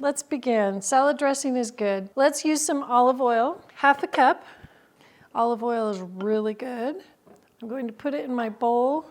let's begin. Salad dressing is good. Let's use some olive oil, half a cup. Olive oil is really good. I'm going to put it in my bowl.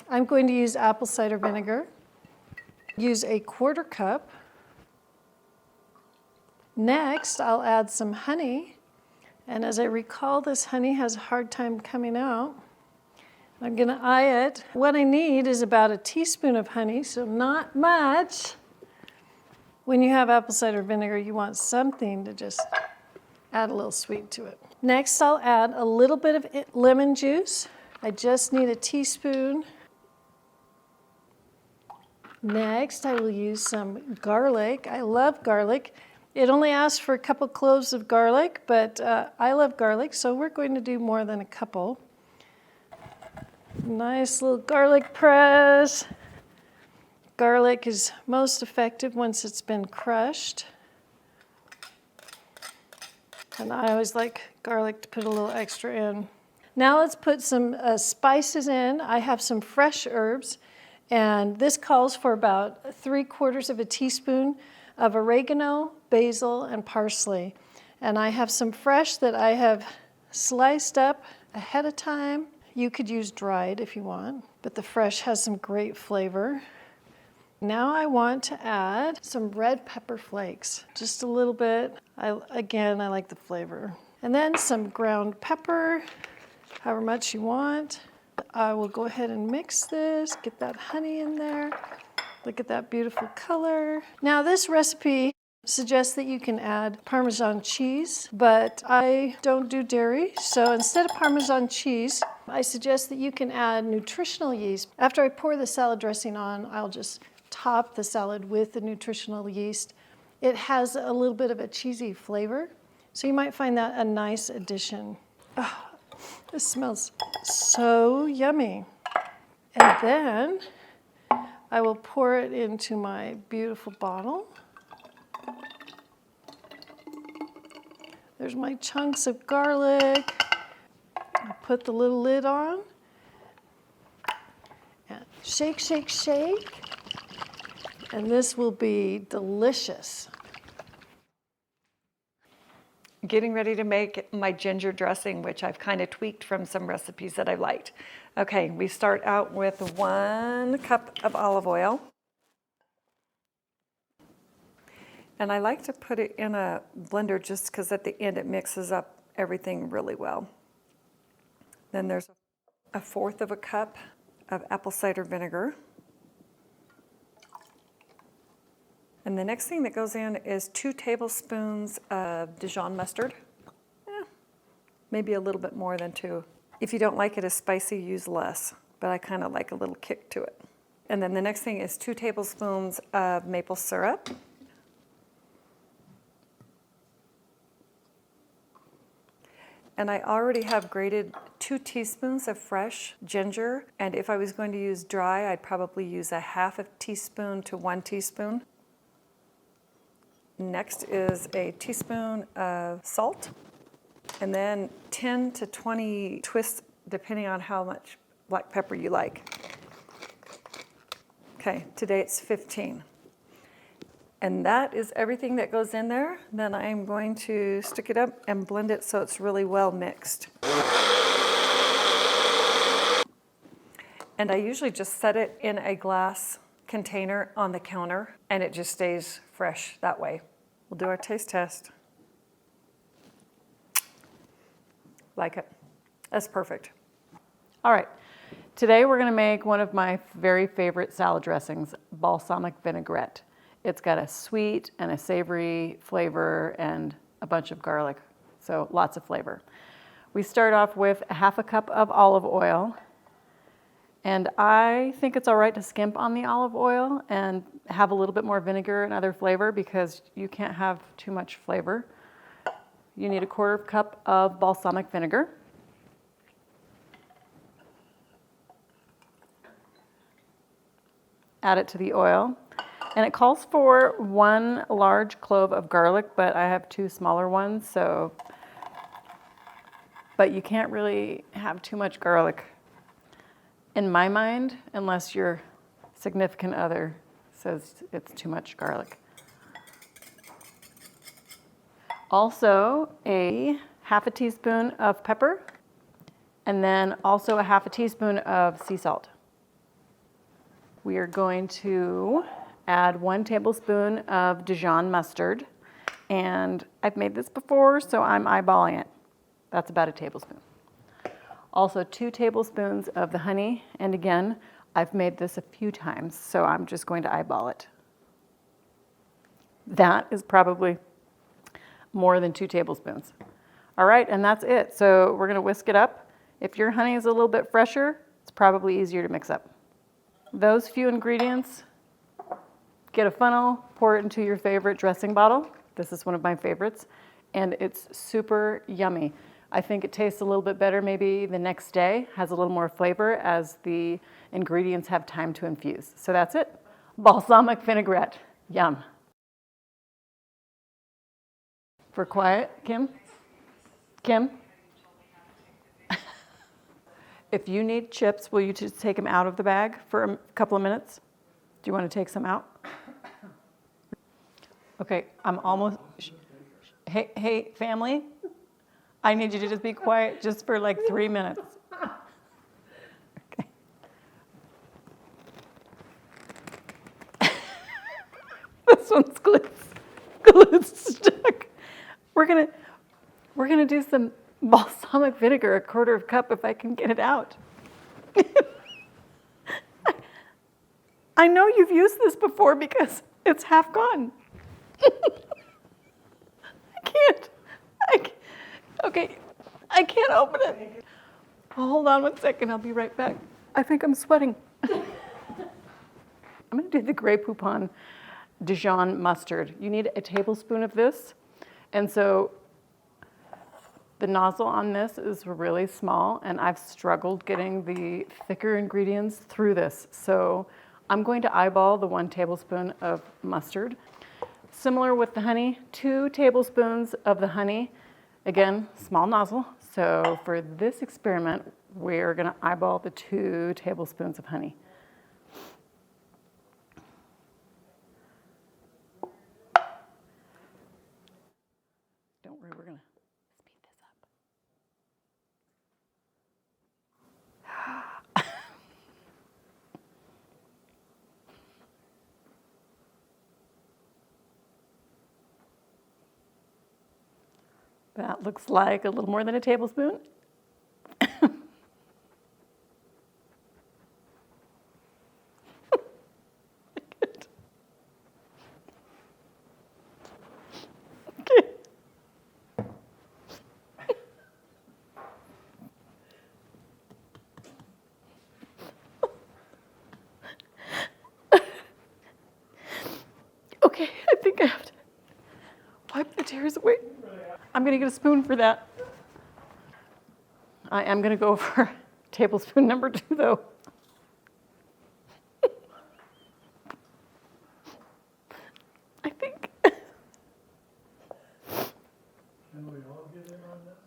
I'm going to use apple cider vinegar. Use a 1/4 cup. Next, I'll add some honey. And as I recall, this honey has a hard time coming out. I'm gonna eye it. What I need is about a teaspoon of honey, so not much. When you have apple cider vinegar, you want something to just add a little sweet to it. Next, I'll add a little bit of lemon juice. I just need a teaspoon. Next, I will use some garlic. I love garlic. It only asks for a couple cloves of garlic, but I love garlic, so we're going to do more than a couple. Nice little garlic press. Garlic is most effective once it's been crushed. And I always like garlic to put a little extra in. Now let's put some spices in. I have some fresh herbs, and this calls for about 3/4 of a teaspoon of oregano, basil, and parsley. And I have some fresh that I have sliced up ahead of time. You could use dried if you want, but the fresh has some great flavor. Now I want to add some red pepper flakes, just a little bit. I like the flavor. And then some ground pepper, however much you want. I will go ahead and mix this, get that honey in there. Look at that beautiful color. Now this recipe suggests that you can add Parmesan cheese, but I don't do dairy, so instead of Parmesan cheese, I suggest that you can add nutritional yeast. After I pour the salad dressing on, I'll just top the salad with the nutritional yeast. It has a little bit of a cheesy flavor, so you might find that a nice addition. Oh, this smells so yummy. And then I will pour it into my beautiful bottle. There's my chunks of garlic. I'll put the little lid on. And shake, shake, shake. And this will be delicious. Getting ready to make my ginger dressing, which I've kind of tweaked from some recipes that I liked. Okay, we start out with 1 cup of olive oil. And I like to put it in a blender just because at the end it mixes up everything really well. Then there's 1/4 cup of apple cider vinegar. And the next thing that goes in is 2 tablespoons of Dijon mustard. Maybe a little bit more than 2. If you don't like it as spicy, use less, but I kind of like a little kick to it. And then the next thing is 2 tablespoons of maple syrup. And I already have grated 2 teaspoons of fresh ginger, and if I was going to use dry, I'd probably use 1/2 teaspoon to 1 teaspoon. Next is a teaspoon of salt, and then 10 to 20 twists, depending on how much black pepper you like. Okay, today it's 15. And that is everything that goes in there. Then I'm going to stick it up and blend it so it's really well mixed. And I usually just set it in a glass container on the counter, and it just stays fresh that way. We'll do our taste test. Like it. That's perfect. All right, today we're gonna make one of my very favorite salad dressings, balsamic vinaigrette. It's got a sweet and a savory flavor and a bunch of garlic, so lots of flavor. We start off with 1/2 cup of olive oil, and I think it's all right to skimp on the olive oil and have a little bit more vinegar and other flavor because you can't have too much flavor. You need 1/4 cup of balsamic vinegar. Add it to the oil. And it calls for 1 large clove of garlic, but I have 2 smaller ones, but you can't really have too much garlic in my mind, unless your significant other says it's too much garlic. Also, a half a teaspoon of pepper, and then also a half a teaspoon of sea salt. We are going to add 1 tablespoon of Dijon mustard, and I've made this before, so I'm eyeballing it. That's about a tablespoon. Also 2 tablespoons of the honey, and again, I've made this a few times, so I'm just going to eyeball it. That is probably more than 2 tablespoons. All right, and that's it. So we're gonna whisk it up. If your honey is a little bit fresher, it's probably easier to mix up. Those few ingredients, get a funnel, pour it into your favorite dressing bottle. This is one of my favorites, and it's super yummy. I think it tastes a little bit better maybe the next day, has a little more flavor as the ingredients have time to infuse. So that's it. Balsamic vinaigrette, yum. For quiet, Kim? Kim? If you need chips, will you just take them out of the bag for a couple of minutes? Do you want to take some out? Okay, I'm almost, hey, family, I need you to just be quiet just for like 3 minutes. Okay. This one's glued stuck. We're gonna do some balsamic vinegar, 1/4 cup if I can get it out. I know you've used this before because it's half gone. Okay, I can't open it. Oh, hold on 1 second, I'll be right back. I think I'm sweating. I'm gonna do the Grey Poupon Dijon mustard. You need a tablespoon of this. And so the nozzle on this is really small, and I've struggled getting the thicker ingredients through this. So I'm going to eyeball the 1 tablespoon of mustard. Similar with the honey, 2 tablespoons of the honey. Again, small nozzle. So for this experiment, we're gonna eyeball the 2 tablespoons of honey. Don't worry, we're gonna speed this up. That looks like a little more than a tablespoon. Okay. Okay, I think I have to wipe the tears away. I'm gonna get a spoon for that. I am gonna go for tablespoon number 2 though. I think. Can we all get in on this?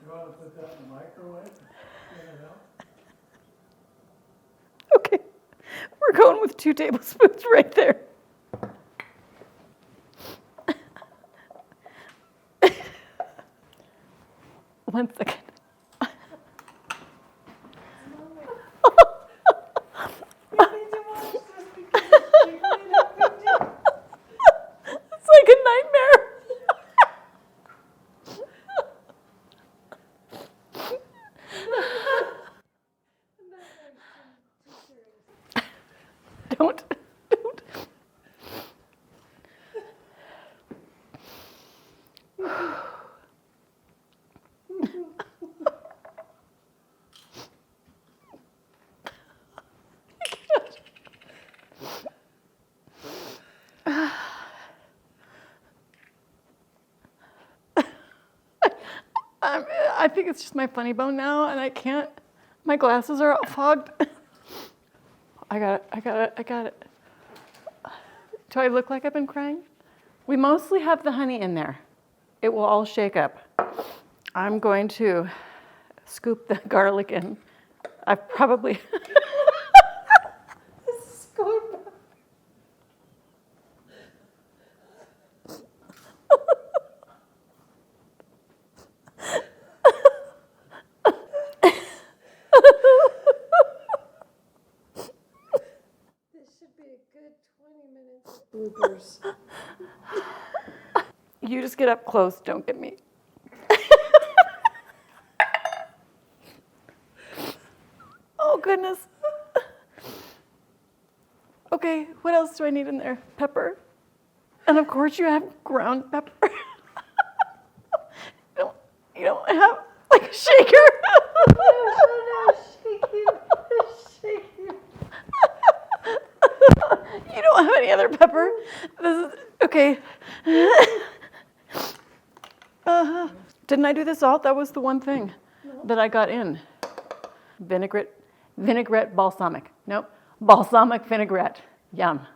You want to put that in the microwave? Get it out? Okay, we're going with 2 tablespoons right there. One second. It's like a nightmare. Don't. I think it's just my funny bone now, and I can't. My glasses are all fogged. I got it. Do I look like I've been crying? We mostly have the honey in there. It will all shake up. I'm going to scoop the garlic in. I've probably scoop. This should be a good 20 minutes of bloopers. You just get up close, don't get me. Oh, goodness. Okay, what else do I need in there? Pepper. And of course you have ground pepper. You don't have like a shaker. No, shake it. You don't have any other pepper. This is okay. Didn't I do the salt? That was the one thing that I got in. Vinaigrette balsamic. Nope. Balsamic vinaigrette. Yum.